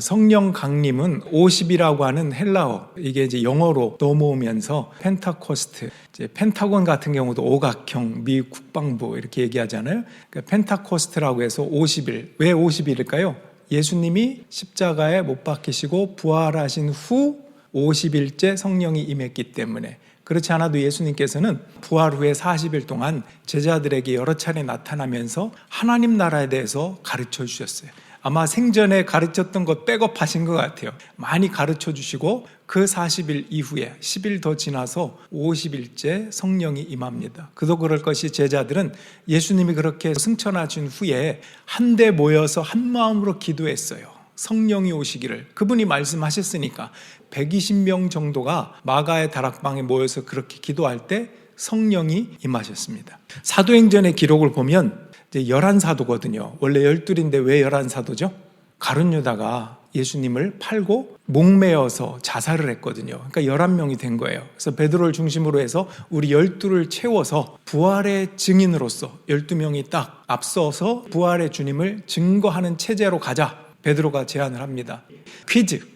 성령 강림은 50이라고 하는 헬라어, 이게 이제 영어로 넘어오면서 펜타코스트, 이제 펜타곤 같은 경우도 오각형, 미 국방부 이렇게 얘기하잖아요. 그러니까 펜타코스트라고 해서 50일. 왜 50일일까요? 예수님이 십자가에 못 박히시고 부활하신 후 50일째 성령이 임했기 때문에. 그렇지 않아도 예수님께서는 부활 후에 40일 동안 제자들에게 여러 차례 나타나면서 하나님 나라에 대해서 가르쳐 주셨어요. 아마 생전에 가르쳤던 것 백업하신 것 같아요. 많이 가르쳐 주시고 그 40일 이후에 10일 더 지나서 50일째 성령이 임합니다. 그도 그럴 것이 제자들은 예수님이 그렇게 승천하신 후에 한데 모여서 한 마음으로 기도했어요. 성령이 오시기를. 그분이 말씀하셨으니까 120명 정도가 마가의 다락방에 모여서 그렇게 기도할 때 성령이 임하셨습니다. 사도행전의 기록을 보면 이제 11사도거든요. 원래 12인데 왜 11사도죠? 가룟 유다가 예수님을 팔고 목매어서 자살을 했거든요. 그러니까 11명이 된 거예요. 그래서 베드로를 중심으로 해서 우리 12를 채워서 부활의 증인으로서 12명이 딱 앞서서 부활의 주님을 증거하는 체제로 가자. 베드로가 제안을 합니다. 퀴즈.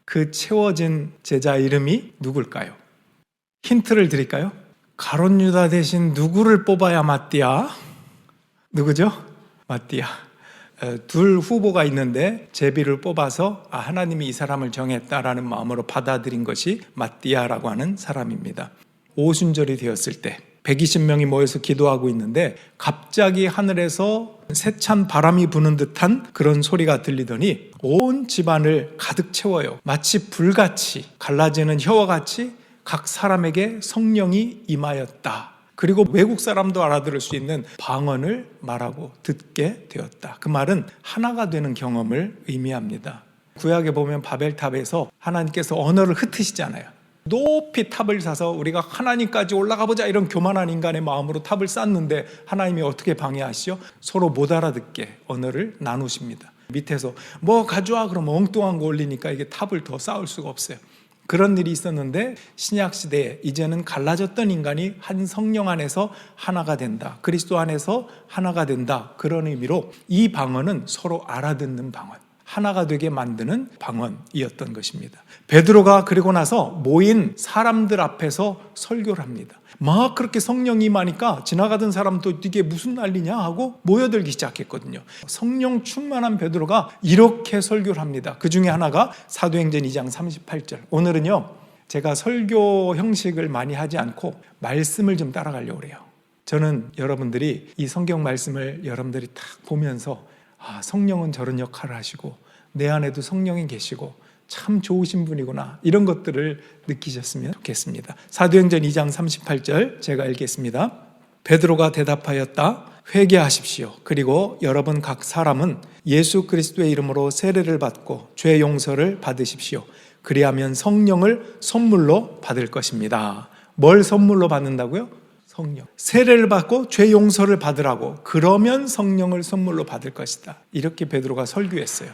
그 채워진 제자 이름이 누굴까요? 힌트를 드릴까요? 가룟 유다 대신 누구를 뽑아야 맞디야? 누구죠? 마띠아. 둘 후보가 있는데 제비를 뽑아서 하나님이 이 사람을 정했다라는 마음으로 받아들인 것이 마띠아라고 하는 사람입니다. 오순절이 되었을 때 120명이 모여서 기도하고 있는데 갑자기 하늘에서 세찬 바람이 부는 듯한 그런 소리가 들리더니 온 집안을 가득 채워요. 마치 불같이 갈라지는 혀와 같이 각 사람에게 성령이 임하였다. 그리고 외국 사람도 알아들을 수 있는 방언을 말하고 듣게 되었다. 그 말은 하나가 되는 경험을 의미합니다. 구약에 보면 바벨탑에서 하나님께서 언어를 흩으시잖아요. 높이 탑을 사서 우리가 하나님까지 올라가 보자 이런 교만한 인간의 마음으로 탑을 쌓는데 하나님이 어떻게 방해하시죠? 서로 못 알아듣게 언어를 나누십니다. 밑에서 뭐 가져와 그러면 엉뚱한 거 올리니까 이게 탑을 더 쌓을 수가 없어요. 그런 일이 있었는데 신약시대에 이제는 갈라졌던 인간이 한 성령 안에서 하나가 된다. 그리스도 안에서 하나가 된다. 그런 의미로 이 방언은 서로 알아듣는 방언, 하나가 되게 만드는 방언이었던 것입니다. 베드로가 그리고 나서 모인 사람들 앞에서 설교를 합니다. 막 그렇게 성령이 임하니까 지나가던 사람도 이게 무슨 난리냐 하고 모여들기 시작했거든요. 성령 충만한 베드로가 이렇게 설교를 합니다. 그 중에 하나가 사도행전 2장 38절. 오늘은요, 제가 설교 형식을 많이 하지 않고 말씀을 좀 따라가려고 그래요. 저는 여러분들이 이 성경 말씀을 여러분들이 딱 보면서 성령은 저런 역할을 하시고 내 안에도 성령이 계시고 참 좋으신 분이구나, 이런 것들을 느끼셨으면 좋겠습니다. 사도행전 2장 38절 제가 읽겠습니다. 베드로가 대답하였다. 회개하십시오. 그리고 여러분 각 사람은 예수 그리스도의 이름으로 세례를 받고 죄 용서를 받으십시오. 그리하면 성령을 선물로 받을 것입니다. 뭘 선물로 받는다고요? 성령. 세례를 받고 죄 용서를 받으라고. 그러면 성령을 선물로 받을 것이다. 이렇게 베드로가 설교했어요.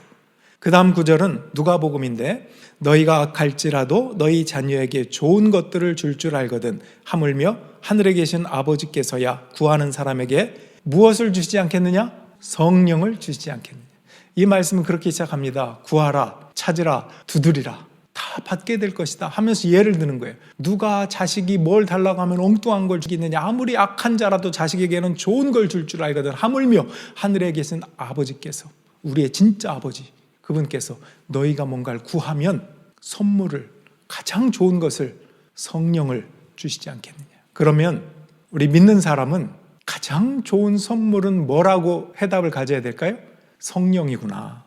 그 다음 구절은 누가복음인데 너희가 악할지라도 너희 자녀에게 좋은 것들을 줄 줄 알거든 하물며 하늘에 계신 아버지께서야 구하는 사람에게 무엇을 주시지 않겠느냐? 성령을 주시지 않겠느냐. 이 말씀은 그렇게 시작합니다. 구하라, 찾으라, 두드리라. 다 받게 될 것이다 하면서 예를 드는 거예요. 누가 자식이 뭘 달라고 하면 엉뚱한 걸 주겠느냐. 아무리 악한 자라도 자식에게는 좋은 걸 줄 줄 알거든 하물며 하늘에 계신 아버지께서, 우리의 진짜 아버지, 그분께서 너희가 뭔가를 구하면 선물을, 가장 좋은 것을, 성령을 주시지 않겠느냐. 그러면 우리 믿는 사람은 가장 좋은 선물은 뭐라고 해답을 가져야 될까요? 성령이구나.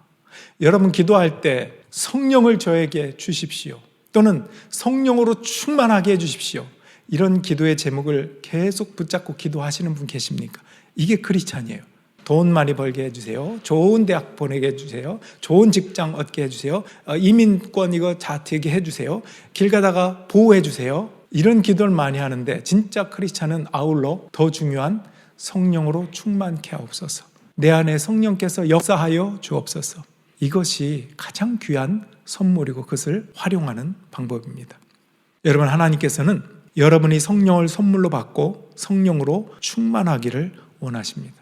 여러분 기도할 때 성령을 저에게 주십시오. 또는 성령으로 충만하게 해주십시오. 이런 기도의 제목을 계속 붙잡고 기도하시는 분 계십니까? 이게 크리스찬이에요. 돈 많이 벌게 해주세요. 좋은 대학 보내게 해주세요. 좋은 직장 얻게 해주세요. 이민권 이거 다 되게 해주세요. 길 가다가 보호해주세요. 이런 기도를 많이 하는데 진짜 크리스찬은 아울러 더 중요한 성령으로 충만케 하옵소서. 내 안에 성령께서 역사하여 주옵소서. 이것이 가장 귀한 선물이고 그것을 활용하는 방법입니다. 여러분, 하나님께서는 여러분이 성령을 선물로 받고 성령으로 충만하기를 원하십니다.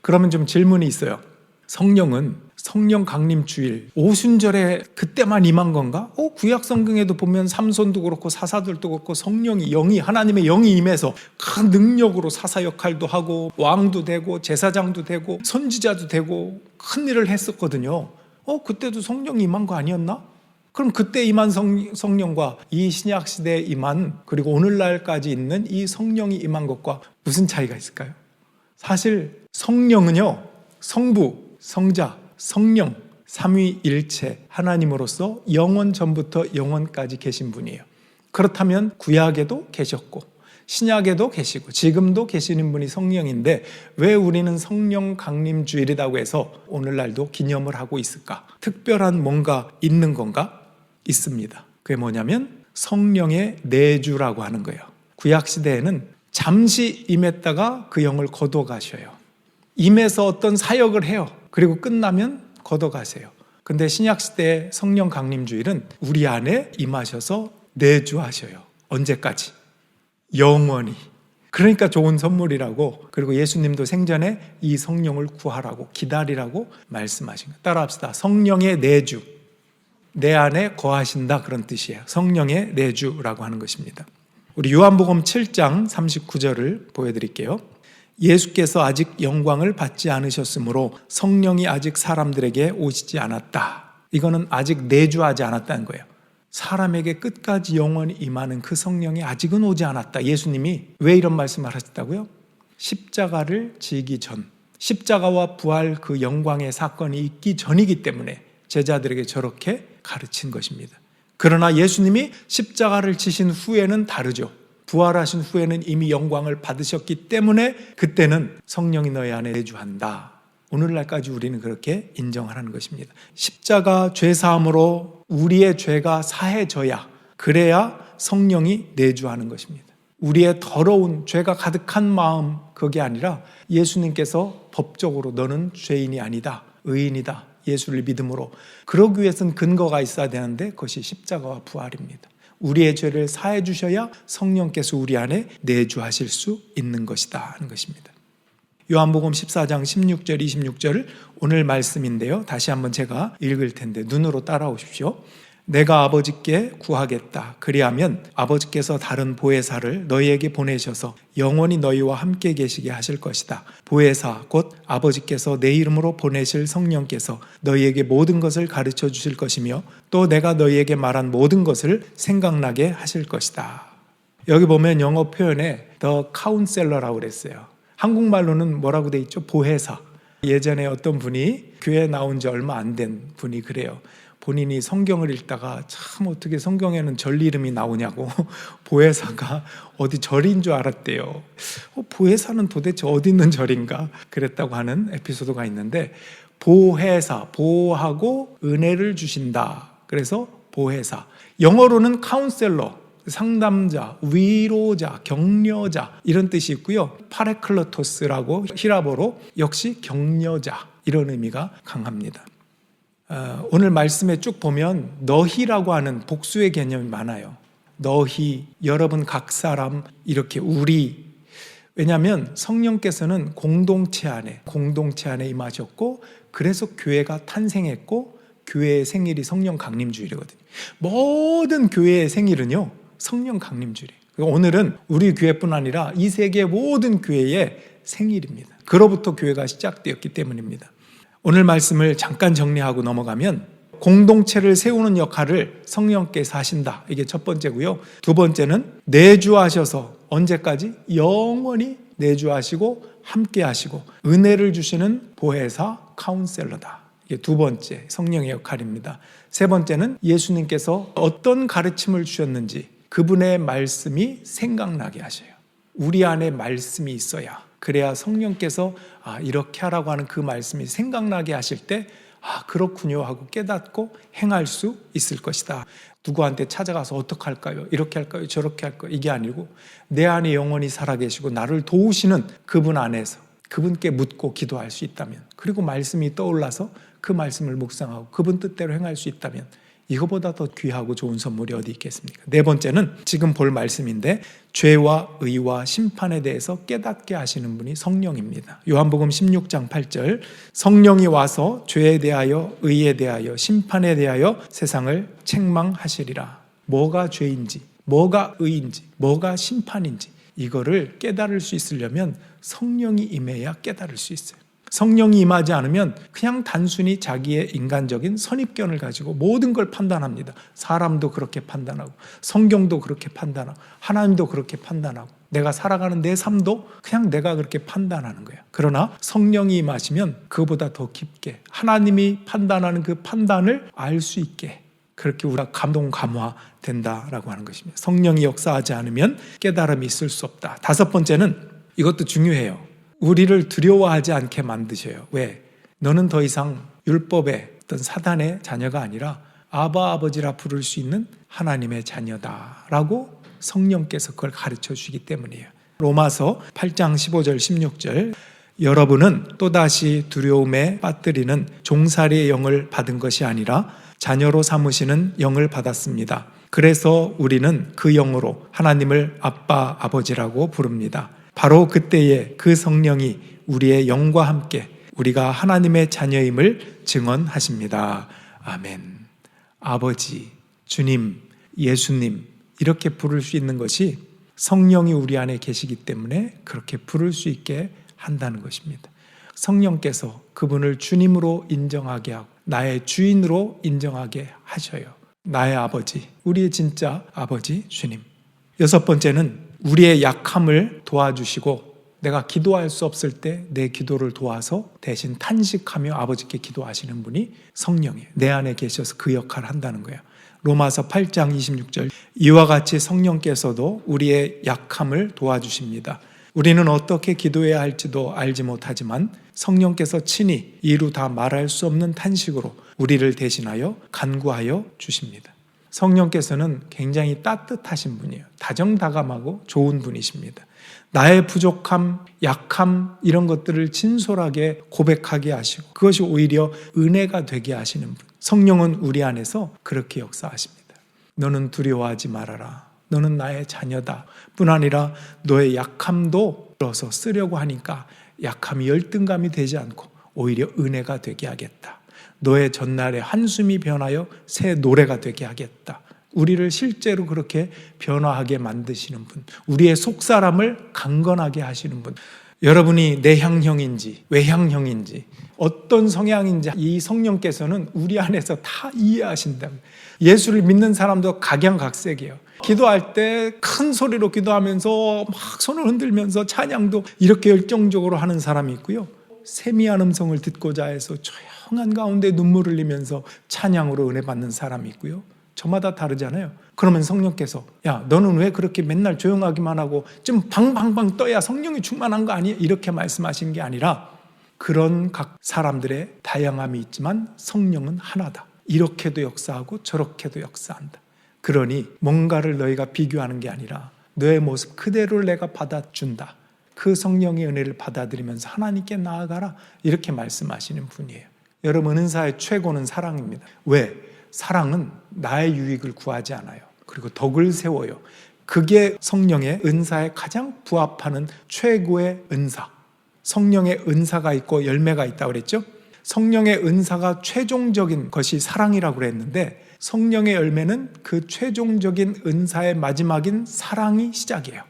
그러면 좀 질문이 있어요. 성령은 성령 강림 주일, 오순절에 그때만 임한 건가? 구약 성경에도 보면 삼손도 그렇고 사사들도 그렇고 성령이, 영이, 하나님의 영이 임해서 큰 능력으로 사사 역할도 하고 왕도 되고 제사장도 되고 선지자도 되고 큰 일을 했었거든요. 그때도 성령이 임한 거 아니었나? 그럼 그때 임한 성령과 이 신약 시대에 임한, 그리고 오늘날까지 있는 이 성령이 임한 것과 무슨 차이가 있을까요? 사실 성령은요, 성부, 성자, 성령, 삼위일체 하나님으로서 영원 전부터 영원까지 계신 분이에요. 그렇다면 구약에도 계셨고 신약에도 계시고 지금도 계시는 분이 성령인데 왜 우리는 성령 강림 주일이라고 해서 오늘날도 기념을 하고 있을까? 특별한 뭔가 있는 건가? 있습니다. 그게 뭐냐면 성령의 내주라고 하는 거예요. 구약 시대에는 잠시 임했다가 그 영을 거둬 가셔요. 임해서 어떤 사역을 해요. 그리고 끝나면 걷어가세요. 근데 신약시대의 성령 강림주일은 우리 안에 임하셔서 내주하셔요. 언제까지? 영원히. 그러니까 좋은 선물이라고, 그리고 예수님도 생전에 이 성령을 구하라고, 기다리라고 말씀하신 거예요. 따라합시다. 성령의 내주. 내 안에 거하신다, 그런 뜻이에요. 성령의 내주라고 하는 것입니다. 우리 요한복음 7장 39절을 보여드릴게요. 예수께서 아직 영광을 받지 않으셨으므로 성령이 아직 사람들에게 오시지 않았다. 이거는 아직 내주하지 않았다는 거예요. 사람에게 끝까지 영원히 임하는 그 성령이 아직은 오지 않았다. 예수님이 왜 이런 말씀을 하셨다고요? 십자가를 지기 전, 십자가와 부활 그 영광의 사건이 있기 전이기 때문에 제자들에게 저렇게 가르친 것입니다. 그러나 예수님이 십자가를 지신 후에는 다르죠. 부활하신 후에는 이미 영광을 받으셨기 때문에 그때는 성령이 너희 안에 내주한다. 오늘날까지 우리는 그렇게 인정하는 것입니다. 십자가 죄사함으로 우리의 죄가 사해져야, 그래야 성령이 내주하는 것입니다. 우리의 더러운 죄가 가득한 마음, 그게 아니라 예수님께서 법적으로 너는 죄인이 아니다, 의인이다, 예수를 믿음으로, 그러기 위해서는 근거가 있어야 되는데 그것이 십자가와 부활입니다. 우리의 죄를 사해 주셔야 성령께서 우리 안에 내주하실 수 있는 것이다 하는 것입니다. 요한복음 14장 16절 26절 오늘 말씀인데요. 다시 한번 제가 읽을 텐데 눈으로 따라오십시오. 내가 아버지께 구하겠다. 그리하면 아버지께서 다른 보혜사를 너희에게 보내셔서 영원히 너희와 함께 계시게 하실 것이다. 보혜사 곧 아버지께서 내 이름으로 보내실 성령께서 너희에게 모든 것을 가르쳐 주실 것이며 또 내가 너희에게 말한 모든 것을 생각나게 하실 것이다. 여기 보면 영어 표현에 The Counselor라고 그랬어요. 한국말로는 뭐라고 돼 있죠? 보혜사. 예전에 어떤 분이 교회에 나온 지 얼마 안 된 분이 그래요. 본인이 성경을 읽다가 참 어떻게 성경에는 절 이름이 나오냐고 보혜사가 어디 절인 줄 알았대요. 보혜사는 도대체 어디 있는 절인가 그랬다고 하는 에피소드가 있는데, 보혜사, 보호하고 은혜를 주신다. 그래서 보혜사. 영어로는 카운셀러, 상담자, 위로자, 격려자 이런 뜻이 있고요. 파레클로토스라고 히라보로 역시 격려자, 이런 의미가 강합니다. 오늘 말씀에 쭉 보면 너희라고 하는 복수의 개념이 많아요. 너희, 여러분, 각 사람, 이렇게 우리. 왜냐하면 성령께서는 공동체 안에 임하셨고, 그래서 교회가 탄생했고, 교회의 생일이 성령 강림주일이거든요. 모든 교회의 생일은요 성령 강림주일이에요. 오늘은 우리 교회뿐 아니라 이 세계 모든 교회의 생일입니다. 그로부터 교회가 시작되었기 때문입니다. 오늘 말씀을 잠깐 정리하고 넘어가면 공동체를 세우는 역할을 성령께서 하신다. 이게 첫 번째고요. 두 번째는 내주하셔서 언제까지? 영원히 내주하시고 함께 하시고 은혜를 주시는 보혜사, 카운셀러다. 이게 두 번째 성령의 역할입니다. 세 번째는 예수님께서 어떤 가르침을 주셨는지 그분의 말씀이 생각나게 하셔요. 우리 안에 말씀이 있어야, 그래야 성령께서 이렇게 하라고 하는 그 말씀이 생각나게 하실 때 그렇군요 하고 깨닫고 행할 수 있을 것이다. 누구한테 찾아가서 어떻게 할까요? 이렇게 할까요? 저렇게 할까요? 이게 아니고 내 안에 영원히 살아계시고 나를 도우시는 그분 안에서 그분께 묻고 기도할 수 있다면, 그리고 말씀이 떠올라서 그 말씀을 묵상하고 그분 뜻대로 행할 수 있다면 이거보다 더 귀하고 좋은 선물이 어디 있겠습니까? 네 번째는 지금 볼 말씀인데 죄와 의와 심판에 대해서 깨닫게 하시는 분이 성령입니다. 요한복음 16장 8절 성령이 와서 죄에 대하여 의에 대하여 심판에 대하여 세상을 책망하시리라. 뭐가 죄인지, 뭐가 의인지, 뭐가 심판인지 이거를 깨달을 수 있으려면 성령이 임해야 깨달을 수 있어요. 성령이 임하지 않으면 그냥 단순히 자기의 인간적인 선입견을 가지고 모든 걸 판단합니다. 사람도 그렇게 판단하고 성경도 그렇게 판단하고 하나님도 그렇게 판단하고 내가 살아가는 내 삶도 그냥 내가 그렇게 판단하는 거예요. 그러나 성령이 임하시면 그보다 더 깊게 하나님이 판단하는 그 판단을 알 수 있게 그렇게 우리가 감동 감화된다라고 하는 것입니다. 성령이 역사하지 않으면 깨달음이 있을 수 없다. 다섯 번째는 이것도 중요해요. 우리를 두려워하지 않게 만드셔요. 왜? 너는 더 이상 율법의 어떤 사단의 자녀가 아니라 아바 아버지라 부를 수 있는 하나님의 자녀다라고 성령께서 그걸 가르쳐 주시기 때문이에요. 로마서 8장 15절 16절 여러분은 또다시 두려움에 빠뜨리는 종살이의 영을 받은 것이 아니라 자녀로 삼으시는 영을 받았습니다. 그래서 우리는 그 영으로 하나님을 아빠 아버지라고 부릅니다. 바로 그때에 그 성령이 우리의 영과 함께 우리가 하나님의 자녀임을 증언하십니다. 아멘. 아버지, 주님, 예수님 이렇게 부를 수 있는 것이 성령이 우리 안에 계시기 때문에 그렇게 부를 수 있게 한다는 것입니다. 성령께서 그분을 주님으로 인정하게 하고 나의 주인으로 인정하게 하셔요. 나의 아버지, 우리의 진짜 아버지 주님. 여섯 번째는 우리의 약함을 도와주시고 내가 기도할 수 없을 때 내 기도를 도와서 대신 탄식하며 아버지께 기도하시는 분이 성령이에요. 내 안에 계셔서 그 역할을 한다는 거예요. 로마서 8장 26절 이와 같이 성령께서도 우리의 약함을 도와주십니다. 우리는 어떻게 기도해야 할지도 알지 못하지만 성령께서 친히 이루 다 말할 수 없는 탄식으로 우리를 대신하여 간구하여 주십니다. 성령께서는 굉장히 따뜻하신 분이에요. 다정다감하고 좋은 분이십니다. 나의 부족함, 약함 이런 것들을 진솔하게 고백하게 하시고 그것이 오히려 은혜가 되게 하시는 분. 성령은 우리 안에서 그렇게 역사하십니다. 너는 두려워하지 말아라. 너는 나의 자녀다. 뿐 아니라 너의 약함도 들어서 쓰려고 하니까 약함이 열등감이 되지 않고 오히려 은혜가 되게 하겠다. 너의 전날의 한숨이 변하여 새 노래가 되게 하겠다. 우리를 실제로 그렇게 변화하게 만드시는 분, 우리의 속사람을 강건하게 하시는 분. 여러분이 내향형인지 외향형인지 어떤 성향인지 이 성령께서는 우리 안에서 다 이해하신다. 예수를 믿는 사람도 각양각색이에요. 기도할 때 큰 소리로 기도하면서 막 손을 흔들면서 찬양도 이렇게 열정적으로 하는 사람이 있고요. 세미한 음성을 듣고자 해서 조용한 가운데 눈물을 흘리면서 찬양으로 은혜 받는 사람이 있고요. 저마다 다르잖아요. 그러면 성령께서 야 너는 왜 그렇게 맨날 조용하기만 하고 좀 방방방 떠야 성령이 충만한 거 아니야? 이렇게 말씀하시는 게 아니라 그런 각 사람들의 다양함이 있지만 성령은 하나다. 이렇게도 역사하고 저렇게도 역사한다. 그러니 뭔가를 너희가 비교하는 게 아니라 너의 모습 그대로를 내가 받아준다. 그 성령의 은혜를 받아들이면서 하나님께 나아가라. 이렇게 말씀하시는 분이에요. 여러분 은사의 최고는 사랑입니다. 왜? 사랑은 나의 유익을 구하지 않아요. 그리고 덕을 세워요. 그게 성령의 은사에 가장 부합하는 최고의 은사. 성령의 은사가 있고 열매가 있다고 그랬죠? 성령의 은사가 최종적인 것이 사랑이라고 그랬는데 성령의 열매는 그 최종적인 은사의 마지막인 사랑이 시작이에요.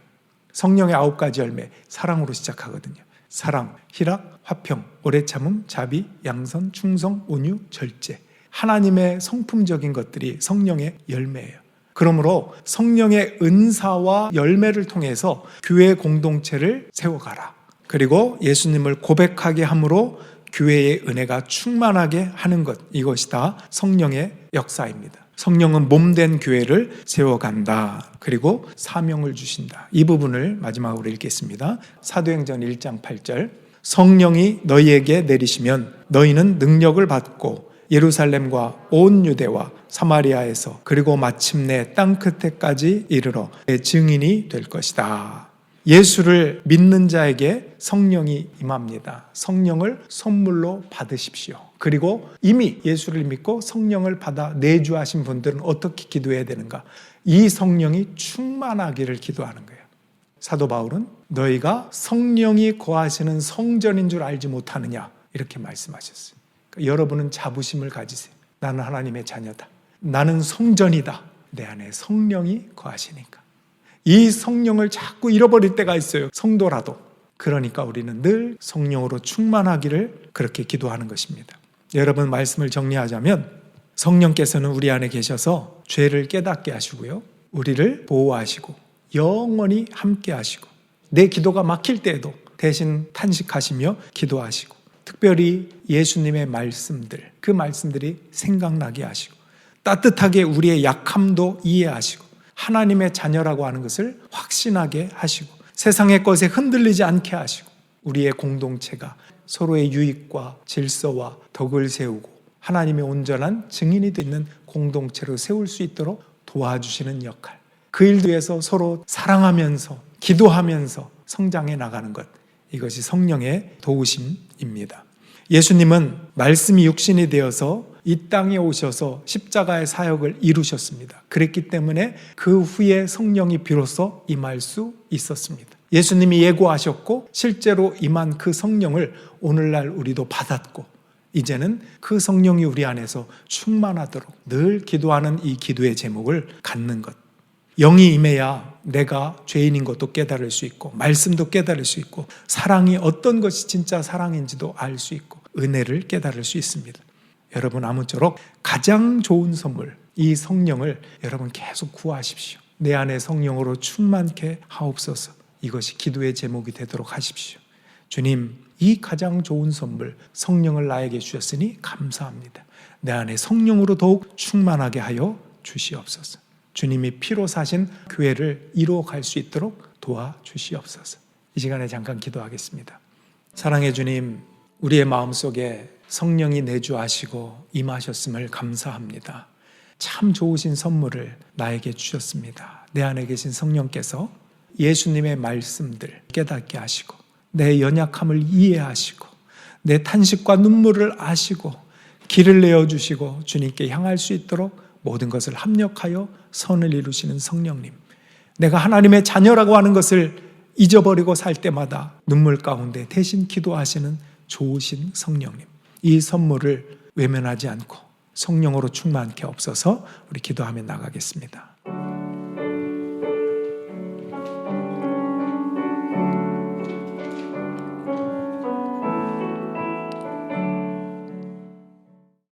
성령의 9가지 열매, 사랑으로 시작하거든요. 사랑, 희락, 화평, 오래 참음, 자비, 양선, 충성, 온유, 절제. 하나님의 성품적인 것들이 성령의 열매예요. 그러므로 성령의 은사와 열매를 통해서 교회 공동체를 세워가라. 그리고 예수님을 고백하게 함으로 교회의 은혜가 충만하게 하는 것, 이것이 다 성령의 역사입니다. 성령은 몸된 교회를 세워간다. 그리고 사명을 주신다. 이 부분을 마지막으로 읽겠습니다. 사도행전 1장 8절 성령이 너희에게 내리시면 너희는 능력을 받고 예루살렘과 온 유대와 사마리아에서 그리고 마침내 땅끝에까지 이르러 내 증인이 될 것이다. 예수를 믿는 자에게 성령이 임합니다. 성령을 선물로 받으십시오. 그리고 이미 예수를 믿고 성령을 받아 내주하신 분들은 어떻게 기도해야 되는가? 이 성령이 충만하기를 기도하는 거예요. 사도 바울은 너희가 성령이 거하시는 성전인 줄 알지 못하느냐 이렇게 말씀하셨어요. 그러니까 여러분은 자부심을 가지세요. 나는 하나님의 자녀다. 나는 성전이다. 내 안에 성령이 거하시니까. 이 성령을 자꾸 잃어버릴 때가 있어요. 성도라도. 그러니까 우리는 늘 성령으로 충만하기를 그렇게 기도하는 것입니다. 여러분, 말씀을 정리하자면 성령께서는 우리 안에 계셔서 죄를 깨닫게 하시고요, 우리를 보호하시고 영원히 함께 하시고 내 기도가 막힐 때에도 대신 탄식하시며 기도하시고 특별히 예수님의 말씀들, 그 말씀들이 생각나게 하시고 따뜻하게 우리의 약함도 이해하시고 하나님의 자녀라고 하는 것을 확신하게 하시고 세상의 것에 흔들리지 않게 하시고 우리의 공동체가 서로의 유익과 질서와 덕을 세우고 하나님의 온전한 증인이 되는 공동체로 세울 수 있도록 도와주시는 역할, 그 일도 위해서 서로 사랑하면서 기도하면서 성장해 나가는 것, 이것이 성령의 도우심입니다. 예수님은 말씀이 육신이 되어서 이 땅에 오셔서 십자가의 사역을 이루셨습니다. 그랬기 때문에 그 후에 성령이 비로소 임할 수 있었습니다. 예수님이 예고하셨고 실제로 임한 그 성령을 오늘날 우리도 받았고 이제는 그 성령이 우리 안에서 충만하도록 늘 기도하는 이 기도의 제목을 갖는 것. 영이 임해야 내가 죄인인 것도 깨달을 수 있고 말씀도 깨달을 수 있고 사랑이 어떤 것이 진짜 사랑인지도 알 수 있고 은혜를 깨달을 수 있습니다. 여러분, 아무쪼록 가장 좋은 선물, 이 성령을 여러분 계속 구하십시오. 내 안에 성령으로 충만케 하옵소서. 이것이 기도의 제목이 되도록 하십시오. 주님, 이 가장 좋은 선물 성령을 나에게 주셨으니 감사합니다. 내 안에 성령으로 더욱 충만하게 하여 주시옵소서. 주님이 피로 사신 교회를 이루어갈 수 있도록 도와주시옵소서. 이 시간에 잠깐 기도하겠습니다. 사랑의 주님, 우리의 마음속에 성령이 내주하시고 임하셨음을 감사합니다. 참 좋으신 선물을 나에게 주셨습니다. 내 안에 계신 성령께서 예수님의 말씀들 깨닫게 하시고 내 연약함을 이해하시고 내 탄식과 눈물을 아시고 길을 내어주시고 주님께 향할 수 있도록 모든 것을 합력하여 선을 이루시는 성령님, 내가 하나님의 자녀라고 하는 것을 잊어버리고 살 때마다 눈물 가운데 대신 기도하시는 좋으신 성령님, 이 선물을 외면하지 않고 성령으로 충만케 없어서 우리 기도하며 나가겠습니다.